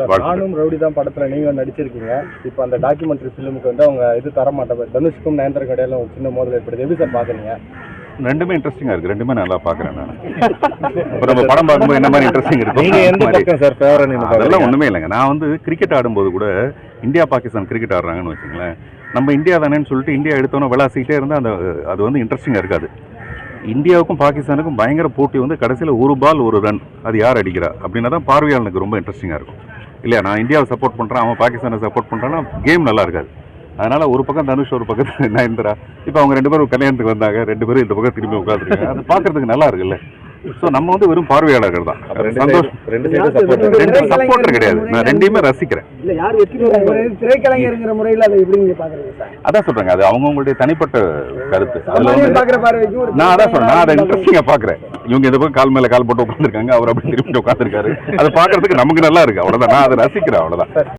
நானும் ரவுடி தான் படத்துல நீங்க நடிச்சிருக்கீங்க. இப்போ அந்த டாக்குமெண்ட்ரி ஃபிலிமுக்கு வந்து அவங்க இது தர மாட்டாங்க. தனுஷ்க்கும் நயன்தாரா கடையில ஒரு சின்ன மோதல் ஏற்படுது. எப்படி சார் பாக்குறீங்க? ரெண்டுமே இன்ட்ரெஸ்டிங்கா இருக்கு. ரெண்டுமே நல்லா பாக்குறேன் நான். இப்போ நம்ம படம் பார்க்கும்போது என்ன மாதிரி இன்ட்ரெஸ்டிங் இருக்கு. நீங்க எந்த பக்கம் சார் ஃபேவரட்? அதெல்லாம் ஒண்ணுமே இல்லைங்க. நான் வந்து கிரிக்கெட் ஆடும்போது கூட இந்தியா பாகிஸ்தான் கிரிக்கெட் ஆடுறாங்கன்னு வச்சுங்களேன், நம்ம இந்தியா தானேன்னு சொல்லிட்டு இந்தியா எடுத்தோன்னே விளாசிக்கிட்டே இருந்தால் அது வந்து இன்ட்ரெஸ்டிங்காக இருக்காது. இந்தியாவுக்கும் பாகிஸ்தானுக்கும் பயங்கர போட்டி வந்து கடைசியில் ஒரு பால் ஒரு ரன், அது யார் அடிக்கிறா அப்படின்னா தான் பார்வையாளனுக்கு ரொம்ப இன்ட்ரெஸ்டிங்காக இருக்கும் இல்லையா. நான் இந்தியாவை சப்போர்ட் பண்ணுறேன், அவன் பாகிஸ்தானை சப்போர்ட் பண்ணுறான்னா கேம் நல்லா இருக்காது. அதனால் ஒரு பக்கம் தனுஷ், ஒரு பக்கத்தில் நயன்தாரா. இப்போ அவங்க ரெண்டு பேரும் கல்யாணத்துக்கு வந்தாங்க, ரெண்டு பேரும் இந்த பக்கம் திரும்பி உட்காந்துருக்காங்க. அது பார்க்குறதுக்கு நல்லா இருக்குல்ல. ஸோ நம்ம வந்து வெறும் பார்வையாளர்கள் தான். சந்தோஷம். ரெண்டு சப்போர்ட்டர் கிடையாது, நான் ரெண்டையுமே ரசிக்கிறேன். திரைக்கலைஞர்ங்கிற முறையில் அதை எப்படி நீங்க பாக்குறீங்க? அதான் சொல்றேங்க, அது அவங்களுடைய தனிப்பட்ட கருத்து. அதுல வந்து நான் அதான் சொல்றேன், நான் அதை இன்ட்ரெஸ்டிங்கா பாக்குறேன். இவங்க இந்த பக்கம் கால் மேல கால் போட்டு உட்காந்துருக்காங்க, அவர் அப்படி திரும்பி உட்காந்துருக்காரு. அதை பாக்குறதுக்கு நமக்கு நல்லா இருக்கு, அவ்வளவுதான். நான் அதை ரசிக்கிறேன், அவ்வளவுதான்.